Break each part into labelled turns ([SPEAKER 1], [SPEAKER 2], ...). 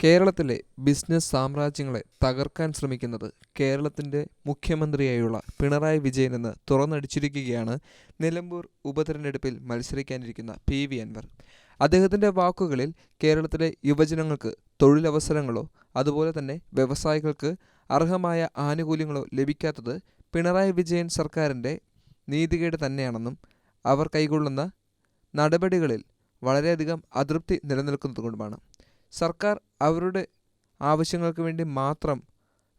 [SPEAKER 1] കേരളത്തിലെ ബിസിനസ് സാമ്രാജ്യങ്ങളെ തകർക്കാൻ ശ്രമിക്കുന്നത് കേരളത്തിന്റെ മുഖ്യമന്ത്രിയായുള്ള പിണറായി വിജയനെന്ന് തുറന്നടിച്ചിരിക്കുകയാണ് നിലമ്പൂർ ഉപതെരഞ്ഞെടുപ്പിൽ മത്സരിക്കാനിരിക്കുന്ന PV അൻവർ. അദ്ദേഹത്തിന്റെ വാക്കുകളിൽ കേരളത്തിലെ യുവജനങ്ങൾക്ക് തൊഴിലവസരങ്ങളോ അതുപോലെ തന്നെ വ്യവസായികൾക്ക് അർഹമായ ആനുകൂല്യങ്ങളോ ലഭിക്കാത്തത് പിണറായി വിജയൻ സർക്കാരിന്റെ നീതികേട് തന്നെയാണെന്നും അവർ കൈക്കൊള്ളുന്ന നടപടികളിൽ വളരെയധികം അതൃപ്തി നിലനിൽക്കുന്നതുകൊണ്ടുമാണ്. സർക്കാർ അവരുടെ ആവശ്യങ്ങൾക്ക് വേണ്ടി മാത്രം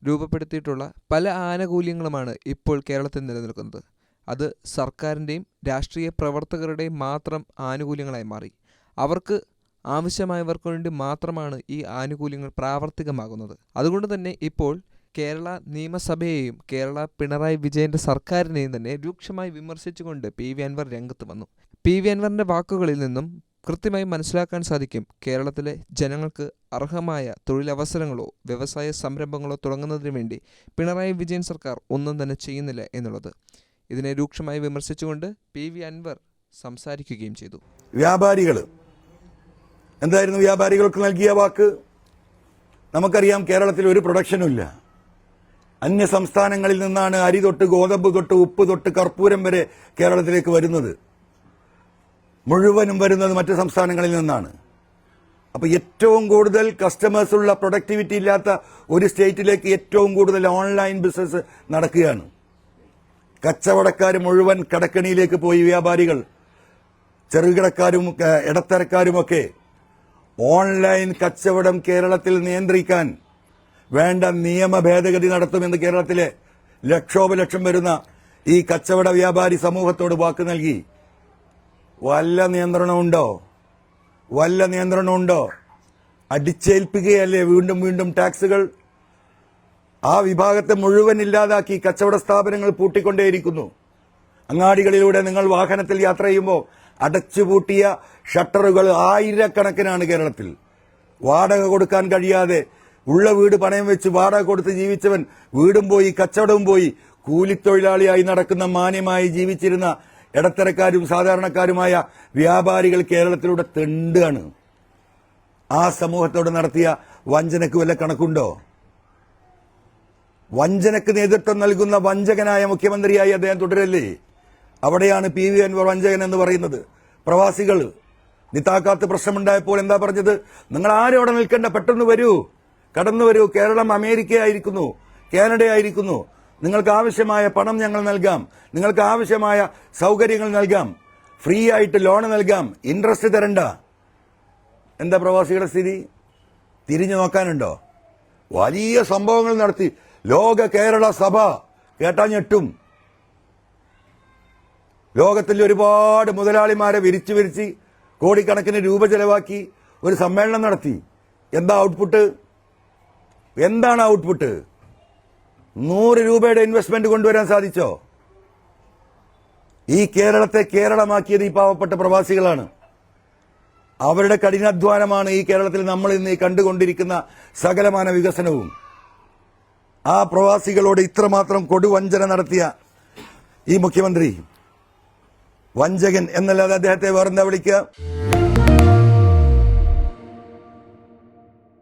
[SPEAKER 1] രൂപപ്പെടുത്തിയിട്ടുള്ള പല ആനുകൂല്യങ്ങളുമാണ് ഇപ്പോൾ കേരളത്തിൽ നിലനിൽക്കുന്നത്. അത് സർക്കാരിൻ്റെയും രാഷ്ട്രീയ പ്രവർത്തകരുടെയും മാത്രം ആനുകൂല്യങ്ങളായി മാറി. അവർക്ക് ആവശ്യമായവർക്ക് വേണ്ടി മാത്രമാണ് ഈ ആനുകൂല്യങ്ങൾ പ്രാവർത്തികമാകുന്നത്. അതുകൊണ്ട് തന്നെ ഇപ്പോൾ കേരള നിയമസഭയെയും കേരള പിണറായി വിജയൻ്റെ സർക്കാരിനെയും തന്നെ രൂക്ഷമായി വിമർശിച്ചുകൊണ്ട് PV അൻവർ രംഗത്ത് വന്നു. PV അൻവറിൻ്റെ വാക്കുകളിൽ നിന്നും കൃത്യമായി മനസ്സിലാക്കാൻ സാധിക്കും കേരളത്തിലെ ജനങ്ങൾക്ക് അർഹമായ തൊഴിലവസരങ്ങളോ വ്യവസായ സംരംഭങ്ങളോ തുടങ്ങുന്നതിന് വേണ്ടി പിണറായി വിജയൻ സർക്കാർ ഒന്നും തന്നെ ചെയ്യുന്നില്ല എന്നുള്ളത്. ഇതിനെ രൂക്ഷമായി വിമർശിച്ചുകൊണ്ട് PV അൻവർ സംസാരിക്കുകയും ചെയ്തു.
[SPEAKER 2] വ്യാപാരികൾ എന്തായിരുന്നു വ്യാപാരികൾക്ക് നൽകിയ വാക്ക്? നമുക്കറിയാം, കേരളത്തിൽ ഒരു പ്രൊഡക്ഷനും ഇല്ല. അന്യ സംസ്ഥാനങ്ങളിൽ നിന്നാണ് അരി തൊട്ട് ഗോതമ്പ് തൊട്ട് ഉപ്പ് തൊട്ട് കർപ്പൂരം വരെ കേരളത്തിലേക്ക് വരുന്നത്. മുഴുവനും വരുന്നത് മറ്റ് സംസ്ഥാനങ്ങളിൽ നിന്നാണ്. അപ്പോൾ ഏറ്റവും കൂടുതൽ കസ്റ്റമേഴ്സ് ഉള്ള പ്രൊഡക്ടിവിറ്റി ഇല്ലാത്ത ഒരു സ്റ്റേറ്റിലേക്ക് ഏറ്റവും കൂടുതൽ ഓൺലൈൻ ബിസിനസ് നടക്കുകയാണ്. കച്ചവടക്കാർ മുഴുവൻ കടക്കണിയിലേക്ക് പോയി. വ്യാപാരികൾ, ചെറുകിടക്കാരും ഇടത്തരക്കാരുമൊക്കെ ഓൺലൈൻ കച്ചവടം കേരളത്തിൽ നിയന്ത്രിക്കാൻ വേണ്ട നിയമ ഭേദഗതി നടത്തുമെന്ന് കേരളത്തിലെ ലക്ഷോപലക്ഷം വരുന്ന ഈ കച്ചവട വ്യാപാരി സമൂഹത്തോട് വാക്ക് നൽകി. വല്ല നിയന്ത്രണമുണ്ടോ? അടിച്ചേൽപ്പിക്കുകയല്ലേ വീണ്ടും വീണ്ടും ടാക്സുകൾ. ആ വിഭാഗത്തെ മുഴുവൻ ഇല്ലാതാക്കി കച്ചവട സ്ഥാപനങ്ങൾ പൂട്ടിക്കൊണ്ടേയിരിക്കുന്നു. അങ്ങാടികളിലൂടെ നിങ്ങൾ വാഹനത്തിൽ യാത്ര ചെയ്യുമ്പോൾ അടച്ചുപൂട്ടിയ ഷട്ടറുകൾ ആയിരക്കണക്കിനാണ് കേരളത്തിൽ. വാടക കൊടുക്കാൻ കഴിയാതെ ഉള്ള വീട് പണയം വെച്ച് വാടക കൊടുത്ത് ജീവിച്ചവൻ വീടും പോയി കച്ചവടവും പോയി കൂലിത്തൊഴിലാളിയായി നടക്കുന്ന മാന്യമായി ജീവിച്ചിരുന്ന ഇടത്തരക്കാരും സാധാരണക്കാരുമായ വ്യാപാരികൾ കേരളത്തിലൂടെ തെണ്ടാണ്. ആ സമൂഹത്തോട് നടത്തിയ വഞ്ചനക്ക് വല്ല കണക്കുണ്ടോ? വഞ്ചനക്ക് നേതൃത്വം നൽകുന്ന വഞ്ചകനായ മുഖ്യമന്ത്രിയായി അദ്ദേഹം തുടരല്ലേ? അവിടെയാണ് PV അൻവർ വഞ്ചകൻ എന്ന് പറയുന്നത്. പ്രവാസികൾ നിത്താക്കാത്ത പ്രശ്നമുണ്ടായപ്പോൾ എന്താ പറഞ്ഞത്? നിങ്ങൾ ആരും അവിടെ നിൽക്കണ്ട, പെട്ടെന്ന് വരൂ, കടന്നു വരൂ. കേരളം അമേരിക്കയായിരിക്കുന്നു, കാനഡയായിരിക്കുന്നു. നിങ്ങൾക്ക് ആവശ്യമായ പണം ഞങ്ങൾ നൽകാം, നിങ്ങൾക്ക് ആവശ്യമായ സൗകര്യങ്ങൾ നൽകാം, ഫ്രീ ആയിട്ട് ലോൺ നൽകാം, ഇൻട്രസ്റ്റ് തരണ്ട. എന്താ പ്രവാസികളുടെ സ്ഥിതി? തിരിഞ്ഞു നോക്കാനുണ്ടോ? വലിയ സംഭവങ്ങൾ നടത്തി. ലോക കേരള സഭ കേട്ടാ ഞെട്ടും. ലോകത്തിൽ ഒരുപാട് മുതലാളിമാരെ വിരിച്ച് കോടിക്കണക്കിന് രൂപ ചെലവാക്കി ഒരു സമ്മേളനം നടത്തി. എന്താ ഔട്ട്പുട്ട്? എന്താണ് ഔട്ട്പുട്ട്? 100 രൂപയുടെ ഇൻവെസ്റ്റ്മെന്റ് കൊണ്ടുവരാൻ സാധിച്ചോ? ഈ കേരളത്തെ കേരളമാക്കിയത് ഈ പാവപ്പെട്ട പ്രവാസികളാണ്. അവരുടെ കഠിനാധ്വാനമാണ് ഈ കേരളത്തിൽ നമ്മൾ ഇന്ന് കണ്ടുകൊണ്ടിരിക്കുന്ന സകലമാന വികസനവും. ആ പ്രവാസികളോട് ഇത്രമാത്രം കൊടുവഞ്ചന നടത്തിയ ഈ മുഖ്യമന്ത്രി വഞ്ചകൻ എന്നല്ലാതെ അദ്ദേഹത്തെ വേറെന്താ വിളിക്കുക?